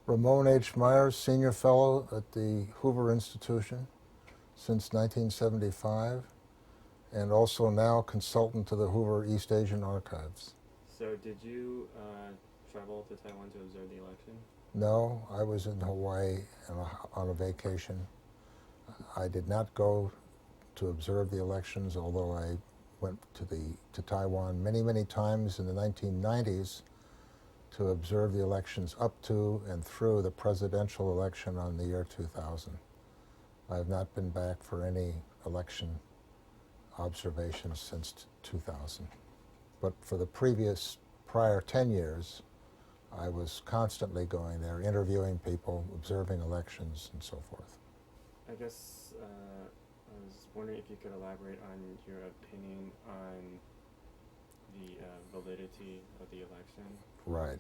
Ramon H. Myers, Senior Fellow at the Hoover Institution since 1975, and also now consultant to the Hoover East Asian Archives. So did you travel to Taiwan to observe the election? No, I was in Hawaii on a vacation. I did not go to observe the elections, although I went to Taiwan many times in the 1990s to observe the elections up to and through the presidential election on the year 2000. I have not been back for any election observations since 2000. But for the prior 10 years, I was constantly going there, interviewing people, observing elections, and so forth. I guess I was wondering if you could elaborate on your opinion on the validity of the election. Right.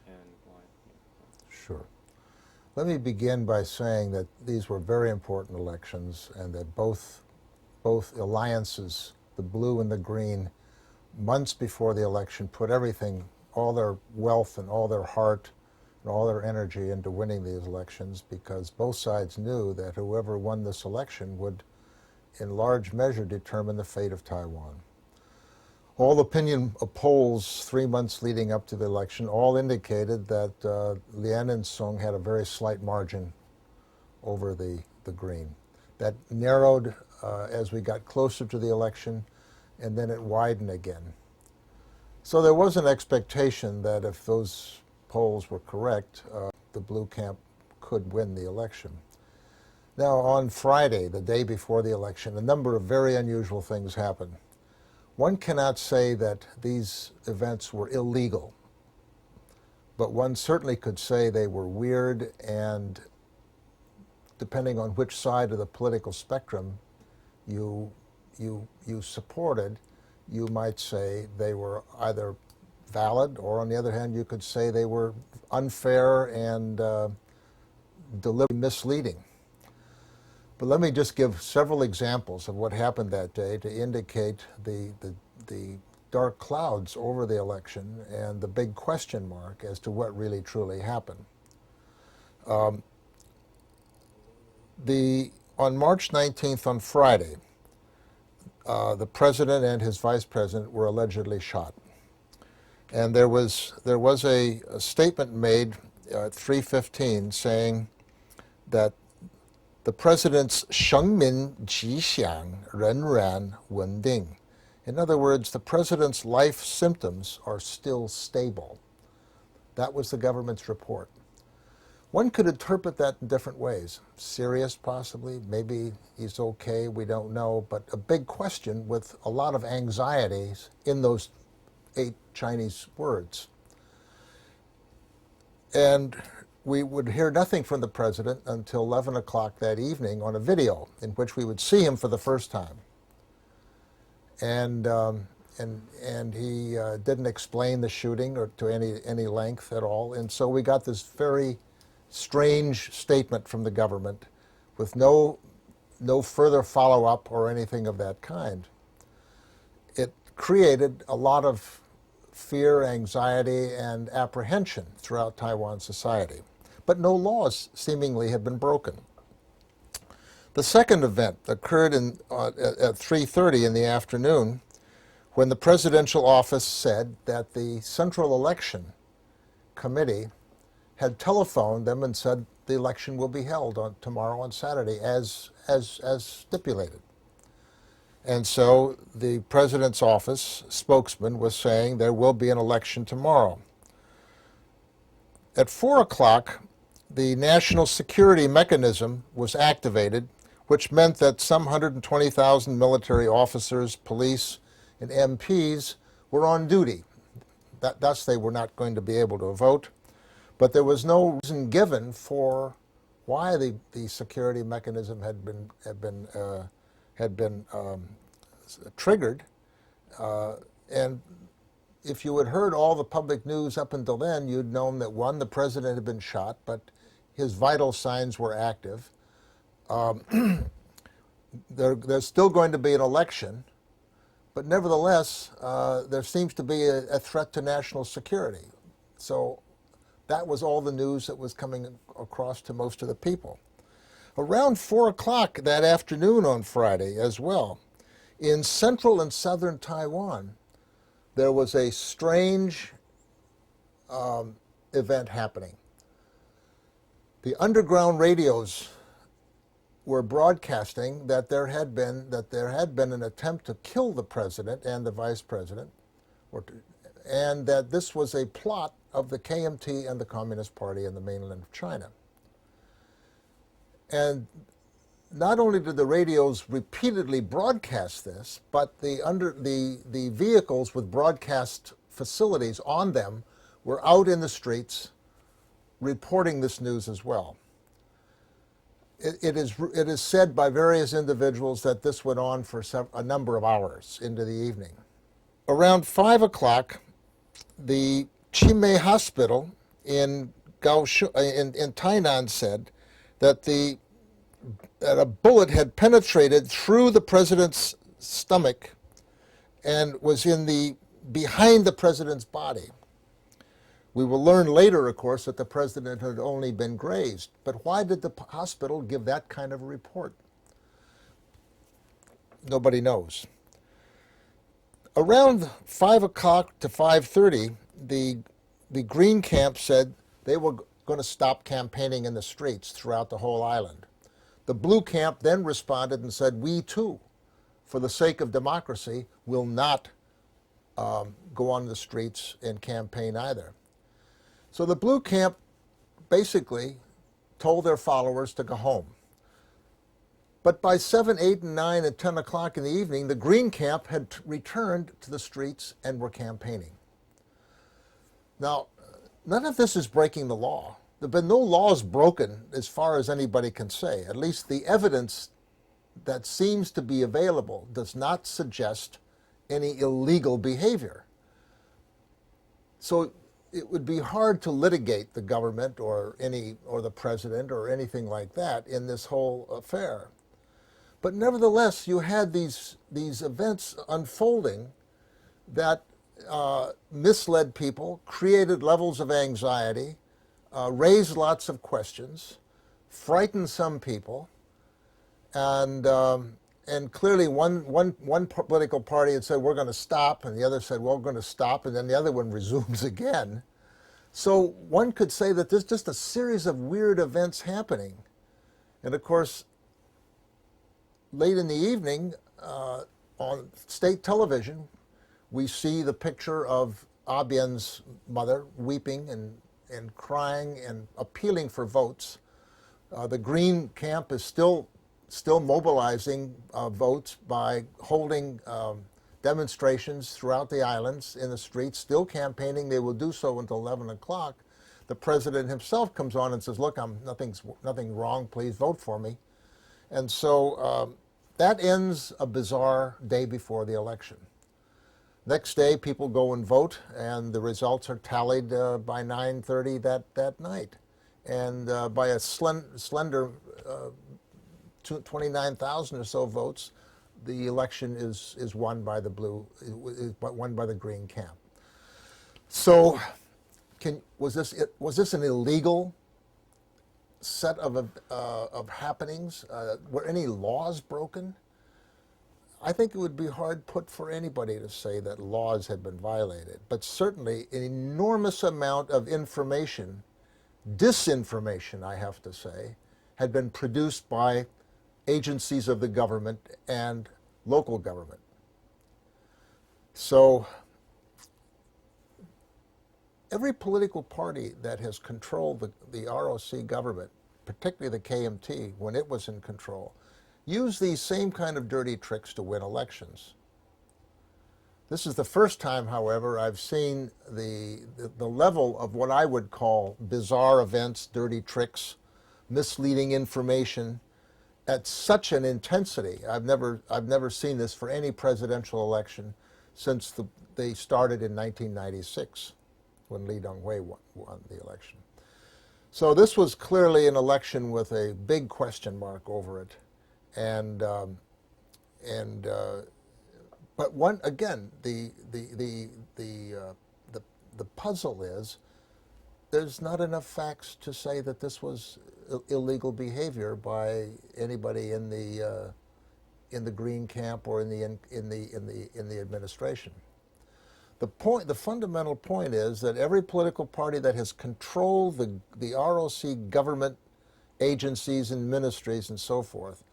And why? Yeah. Sure. Let me begin by saying that these were very important elections and that both alliances, the blue and the green, months before the election put everything, all their wealth and all their heart and all their energy into winning these elections, because both sides knew that whoever won this election would in large measure determine the fate of Taiwan. All opinion polls 3 months leading up to the election all indicated that Lien and Sung had a very slight margin over the green. That narrowed as we got closer to the election, and then it widened again. So there was an expectation that if those polls were correct, the blue camp could win the election. Now, on Friday, the day before the election, a number of very unusual things happened. One cannot say that these events were illegal, but one certainly could say they were weird, and depending on which side of the political spectrum you supported, you might say they were either valid, or on the other hand, you could say they were unfair and deliberately misleading. But let me just give several examples of what happened that day to indicate the dark clouds over the election and the big question mark as to what really truly happened. On March 19th, on Friday, the president and his vice president were allegedly shot. And there was a statement made at 3:15 saying that the president's 生命迹象仍然稳定. In other words, the president's life symptoms are still stable. That was the government's report. One could interpret that in different ways. Serious, possibly. Maybe he's okay, we don't know. But a big question with a lot of anxieties in those 8 Chinese words. And we would hear nothing from the president until 11 o'clock that evening on a video in which we would see him for the first time. And he didn't explain the shooting or to any length at all. And so we got this very strange statement from the government with no further follow-up or anything of that kind. It created a lot of fear, anxiety, and apprehension throughout Taiwan society. But no laws seemingly had been broken. The second event occurred at 3:30 in the afternoon, when the presidential office said that the Central Election Committee had telephoned them and said the election will be held tomorrow on Saturday as stipulated. And so the president's office spokesman was saying there will be an election tomorrow. At 4 o'clock, the national security mechanism was activated, which meant that some 120,000 military officers, police, and MPs were on duty. Thus, they were not going to be able to vote. But there was no reason given for why the security mechanism had been triggered. And if you had heard all the public news up until then, you'd known that, one, the president had been shot, but his vital signs were active. There's still going to be an election, but nevertheless, there seems to be a threat to national security. So that was all the news that was coming across to most of the people. Around 4 o'clock that afternoon on Friday as well, in central and southern Taiwan, there was a strange event happening. The underground radios were broadcasting that there had been an attempt to kill the president and the vice president, and that this was a plot of the KMT and the Communist Party in the mainland of China. And not only did the radios repeatedly broadcast this, but the vehicles with broadcast facilities on them were out in the streets reporting this news as well. It is said by various individuals that this went on for a number of hours into the evening. Around 5 o'clock, the Chimei Hospital in Tainan said that a bullet had penetrated through the president's stomach and was behind the president's body. We will learn later, of course, that the president had only been grazed. But why did the hospital give that kind of a report? Nobody knows. Around 5 o'clock to 5:30, the Green camp said they were going to stop campaigning in the streets throughout the whole island. The Blue camp then responded and said, we too, for the sake of democracy, will not go on the streets and campaign either. So the Blue camp basically told their followers to go home. But by 7, 8, and 9, and 10 o'clock in the evening, the Green camp had returned to the streets and were campaigning. Now, none of this is breaking the law. There have been no laws broken as far as anybody can say. At least the evidence that seems to be available does not suggest any illegal behavior. So it would be hard to litigate the government or the president or anything like that in this whole affair. But nevertheless, you had these events unfolding that misled people, created levels of anxiety, raised lots of questions, frightened some people, and clearly one political party had said, we're going to stop, and the other said, well, we're going to stop, and then the other one resumes again. So one could say that there's just a series of weird events happening. And of course, late in the evening, on state television, we see the picture of Bian's mother weeping and crying and appealing for votes. The Green camp is still mobilizing votes by holding demonstrations throughout the islands in the streets, still campaigning. They will do so until 11 o'clock. The president himself comes on and says, look, nothing wrong, please vote for me. And so that ends a bizarre day before the election. Next day, people go and vote, and the results are tallied by 9:30 that night. And by a slender 29,000 or so votes, the election is won by the won by the Green camp. So, was this an illegal set of happenings? Were any laws broken? I think it would be hard put for anybody to say that laws had been violated, but certainly an enormous amount of information, disinformation, I have to say, had been produced by agencies of the government and local government. So every political party that has controlled the ROC government, particularly the KMT when it was in control, used these same kind of dirty tricks to win elections. This is the first time, however, I've seen the level of what I would call bizarre events, dirty tricks, misleading information at such an intensity. I've never seen this for any presidential election since they started in 1996 when Tung-Hui won the election. So this was clearly an election with a big question mark over it. But the puzzle is there's not enough facts to say that this was illegal behavior by anybody in the Green camp or in the administration. The fundamental point is that every political party that has controlled the ROC government agencies and ministries and so forth,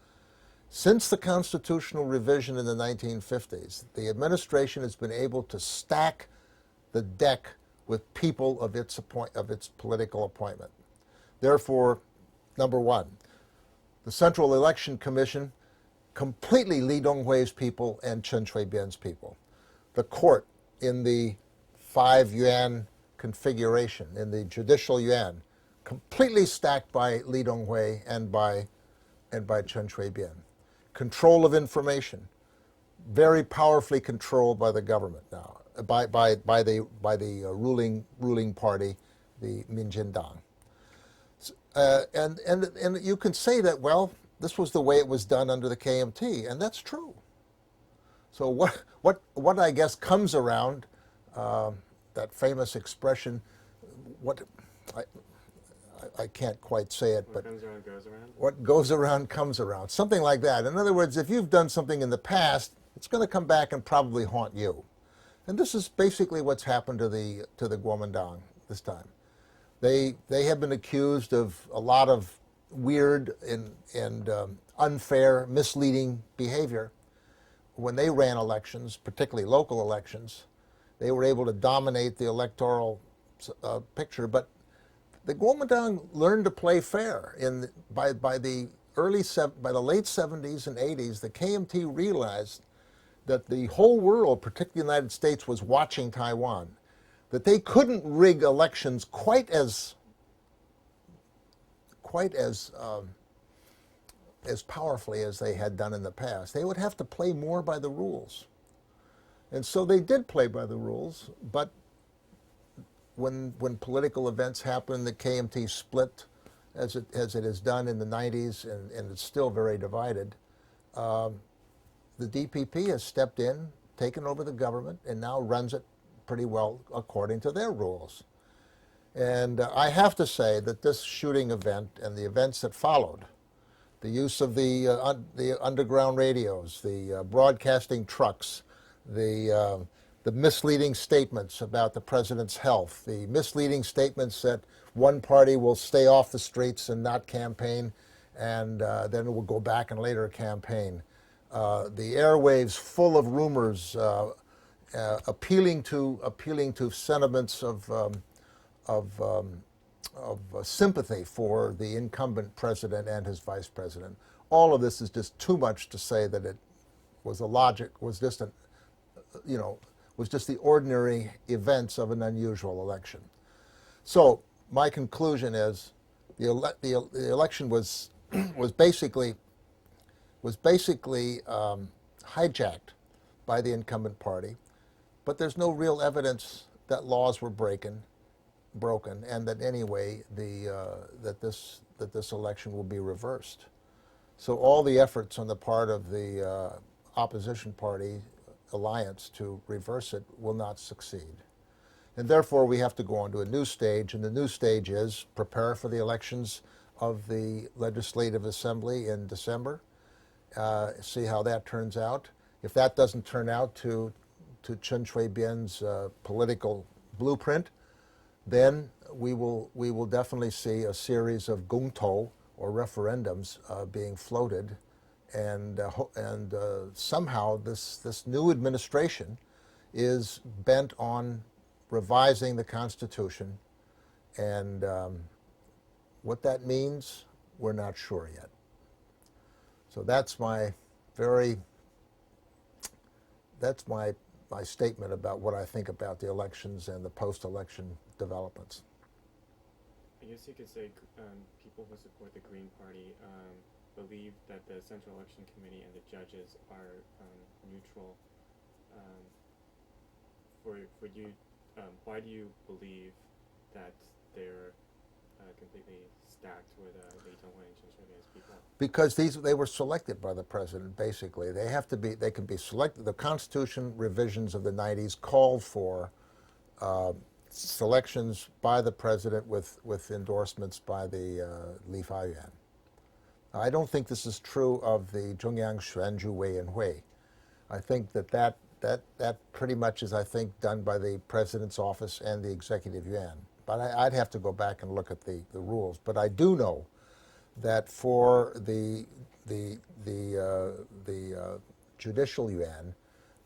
since the constitutional revision in the 1950s, the administration has been able to stack the deck with people of its political appointment. Therefore, number one, the Central Election Commission, completely Li Donghui's people and Chen Shui-bian's people. The court, in the 5 yuan configuration, in the judicial yuan, completely stacked by Li Donghui and by Chen Shui-bian. Control of information, very powerfully controlled by the government now, by the ruling party, the Minjindang. And you can say that, well, this was the way it was done under the KMT, and that's true. So what I guess comes around, that famous expression, I can't quite say it, but what comes around goes around? What goes around comes around, something like that. In other words, if you've done something in the past, it's going to come back and probably haunt you. And this is basically what's happened to the Kuomintang this time. They have been accused of a lot of weird and unfair, misleading behavior. When they ran elections, particularly local elections, they were able to dominate the electoral picture. But the Kuomintang learned to play fair. By the late 70s and 80s, the KMT realized that the whole world, particularly the United States, was watching Taiwan, that they couldn't rig elections quite as powerfully as they had done in the past. They would have to play more by the rules. And so they did play by the rules, but when political events happen, the KMT split as it has done in the 90s, and it's still very divided. The DPP has stepped in, taken over the government, and now runs it pretty well according to their rules. And I have to say that this shooting event and the events that followed, the use of the underground radios, the broadcasting trucks, the misleading statements about the president's health, the misleading statements that one party will stay off the streets and not campaign, and then it will go back and later campaign. The airwaves full of rumors appealing to sentiments of sympathy for the incumbent president and his vice president. All of this is just too much to say that it was just the ordinary events of an unusual election. So my conclusion is the election was basically hijacked by the incumbent party, but there's no real evidence that laws were broken, and that anyway that this election will be reversed. So all the efforts on the part of the opposition party alliance to reverse it will not succeed. And therefore we have to go on to a new stage, and the new stage is prepare for the elections of the Legislative Assembly in December, see how that turns out. If that doesn't turn out to Chen Shui-bian's political blueprint, then we will definitely see a series of gongtou, or referendums, being floated, and somehow this new administration is bent on revising the Constitution, and what that means, we're not sure yet. So that's my statement about what I think about the elections and the post-election developments. I guess you could say people who support the Green Party believe that the Central Election Committee and the judges are neutral. For you, why do you believe that they're completely stacked with Li Tung-Hui and Chen Shui-bian's people? Because they were selected by the president, basically. They can be selected. The Constitution revisions of the 90s called for selections by the president with endorsements by the Li Faiyuan. I don't think this is true of the Zhongyang Xuanzhu Wei and Hui. I think that pretty much is, I think, done by the president's office and the executive yuan. But I'd have to go back and look at the rules. But I do know that for the judicial yuan,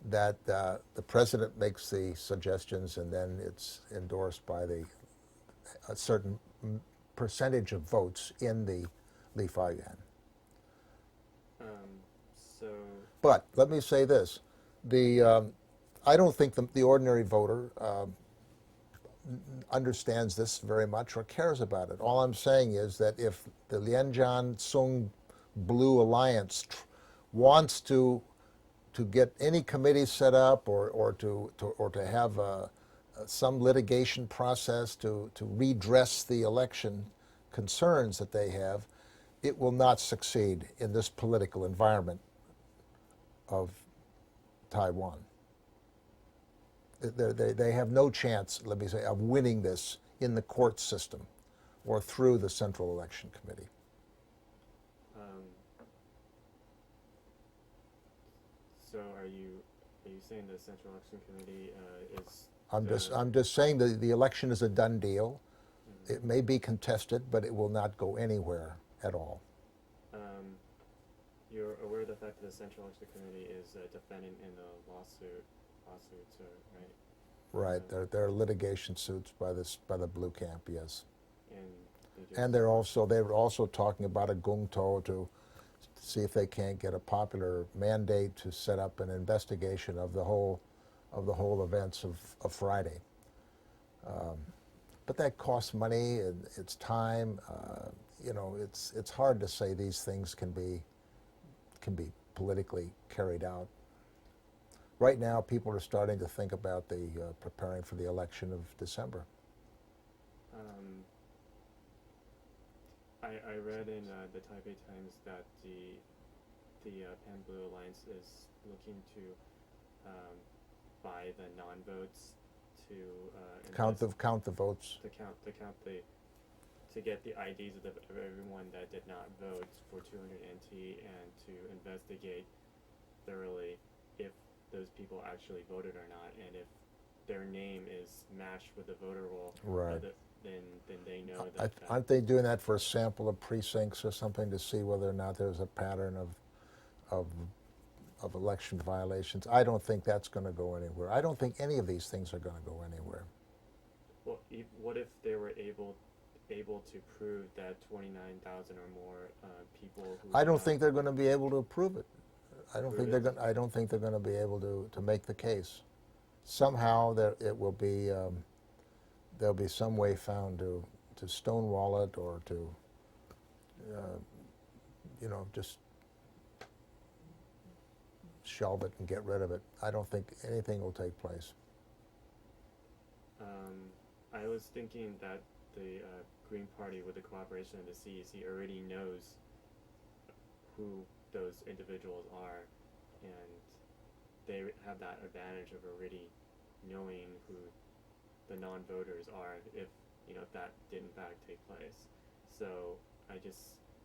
that the president makes the suggestions and then it's endorsed by a certain percentage of votes in the Li Faiyuan. So. But let me say this: I don't think the ordinary voter understands this very much or cares about it. All I'm saying is that if the Lianjian Song Blue Alliance wants to get any committee set up or to have some litigation process to redress the election concerns that they have, it will not succeed in this political environment of Taiwan. They have no chance, let me say, of winning this in the court system or through the Central Election Committee. So are you saying the Central Election Committee is? I'm just saying that the election is a done deal. Mm-hmm. It may be contested, but it will not go anywhere at all. You're aware of the fact that the Central Election Committee is defending in the lawsuits, right? Right. There are litigation suits by the blue camp, yes. And they were also talking about a gungto to see if they can't get a popular mandate to set up an investigation of the whole events of Friday. But that costs money and it's time. It's hard to say these things can be politically carried out. Right now, people are starting to think about preparing for the election of December. I read in the Taipei Times that the Pan Blue Alliance is looking to buy the non-votes to count the votes. To get the IDs of everyone that did not vote for 200 NT and to investigate thoroughly if those people actually voted or not, and if their name is matched with the voter roll, right? Then they know that. Aren't they doing that for a sample of precincts or something to see whether or not there's a pattern of election violations? I don't think that's going to go anywhere. I don't think any of these things are going to go anywhere. Well, what if they were able to prove that 29,000 or more people who I don't think they're going to be able to prove it. I don't think they're going to be able to make the case. Somehow there'll be some way found to stonewall it or to just shelve it and get rid of it. I don't think anything will take place. I was thinking that the Green Party, with the cooperation of the CEC, already knows who those individuals are, and they have that advantage of already knowing who the non-voters are if that did in fact take place. So I just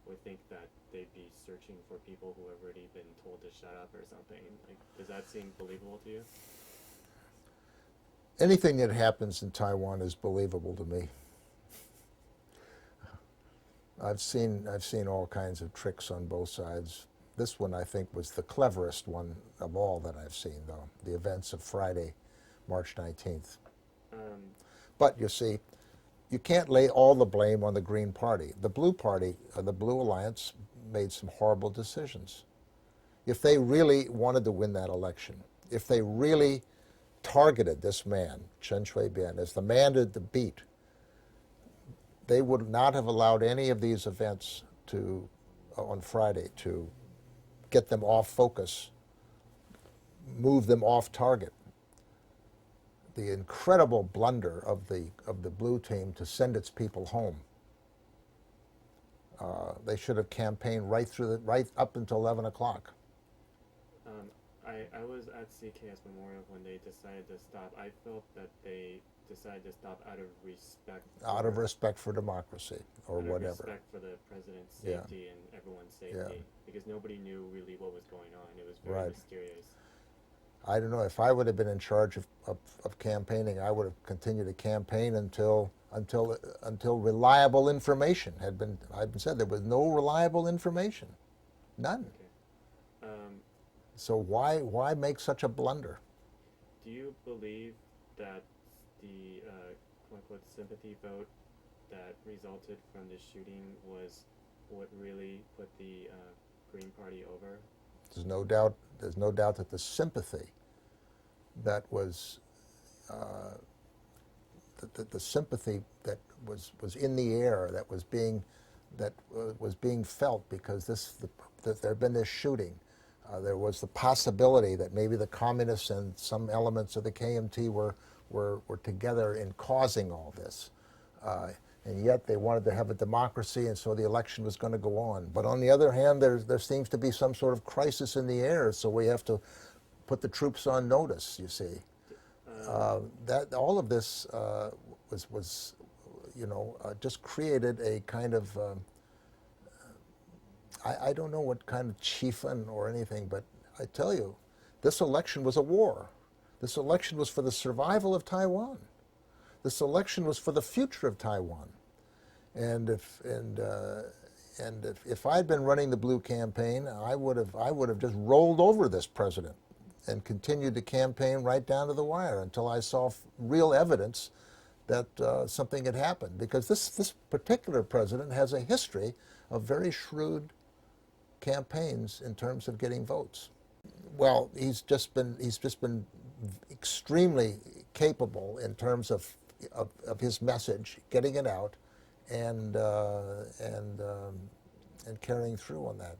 would think that they'd be searching for people who have already been told to shut up or something. Like, does that seem believable to you? Anything that happens in Taiwan is believable to me. I've seen all kinds of tricks on both sides. This one, I think, was the cleverest one of all that I've seen, though, the events of Friday, March 19th. But you see, you can't lay all the blame on the Green Party. The Blue Party, the Blue Alliance, made some horrible decisions. If they really wanted to win that election, if they really targeted this man, Shui-bian, as the man to beat, they would not have allowed any of these events on Friday to get them off focus, move them off target. The incredible blunder of the blue team to send its people home. They should have campaigned right up until 11 o'clock. I was at CKS Memorial when they decided to stop. I felt that they decided to stop out of respect. Out of respect for democracy or out whatever. Of respect for the president's Yeah. safety and everyone's safety, Yeah. because nobody knew really what was going on. It was very Right. mysterious. I don't know, if I would have been in charge of campaigning, I would have continued to campaign until reliable information had been said. There was no reliable information, none. Okay. So why make such a blunder? Do you believe that the quote-unquote sympathy vote that resulted from the shooting was what really put the Green Party over? There's no doubt. There's no doubt that the sympathy that was the sympathy that was in the air, that was being felt because there had been this shooting. There was the possibility that maybe the communists and some elements of the KMT were together in causing all this. And yet they wanted to have a democracy, and so the election was going to go on. But on the other hand, there seems to be some sort of crisis in the air, so we have to put the troops on notice, you see. That all of this was just created a kind of, I don't know what kind of chieftain or anything, but I tell you, this election was a war. This election was for the survival of Taiwan. This election was for the future of Taiwan. And if I'd been running the Blue campaign, I would have just rolled over this president and continued to campaign right down to the wire until I saw real evidence that something had happened. Because this particular president has a history of very shrewd campaigns in terms of getting votes. Well, he's just been extremely capable in terms of his message, getting it out, and carrying through on that.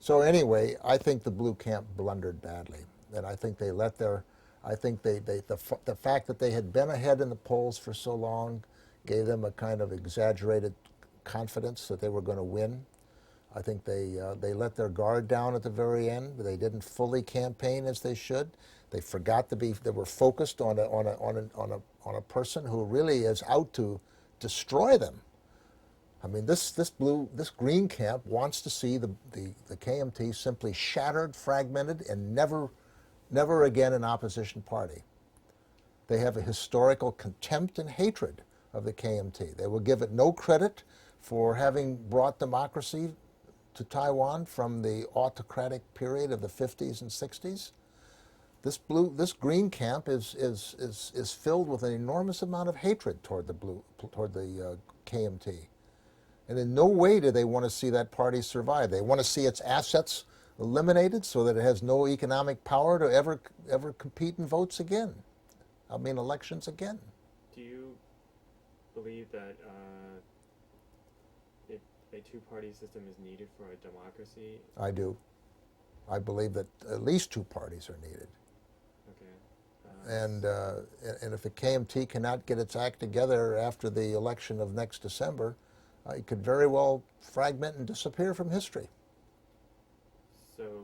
So anyway, I think the Blue camp blundered badly, and I think they let their, I think the fact that they had been ahead in the polls for so long gave them a kind of exaggerated confidence that they were going to win. I think they let their guard down at the very end. They didn't fully campaign as they should. They forgot to be. They were focused on a person who really is out to destroy them. I mean, this Green camp wants to see the KMT simply shattered, fragmented, and never again an opposition party. They have a historical contempt and hatred of the KMT. They will give it no credit for having brought democracy to Taiwan from the autocratic period of the 50s and 60s. This Green camp is filled with an enormous amount of hatred toward the KMT, and in no way do they want to see that party survive. They want to see its assets eliminated so that it has no economic power to ever compete in votes again. I mean, elections again. Do you believe that a two-party system is needed for a democracy? I do. I believe that at least two parties are needed. Okay. And if the KMT cannot get its act together after the election of next December, it could very well fragment and disappear from history. So,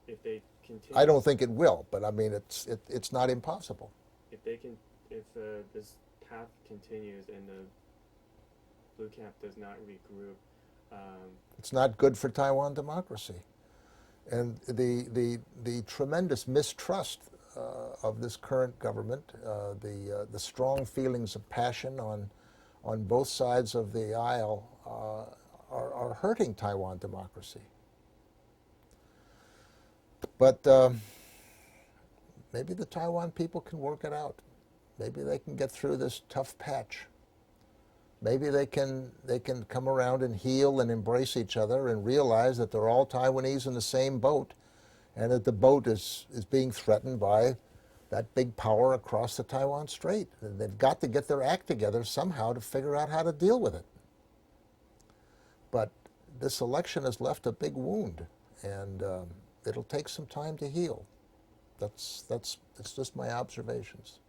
if they continue, I don't think it will, but I mean it's not impossible. If this path continues and the Blue camp does not regroup, it's not good for Taiwan democracy, and the tremendous mistrust of this current government, the strong feelings of passion on both sides of the aisle are hurting Taiwan democracy. But maybe the Taiwan people can work it out. Maybe they can get through this tough patch. Maybe they can come around and heal and embrace each other and realize that they're all Taiwanese in the same boat, and that the boat is being threatened by that big power across the Taiwan Strait. And they've got to get their act together somehow to figure out how to deal with it. But this election has left a big wound, and it'll take some time to heal. That's just my observations.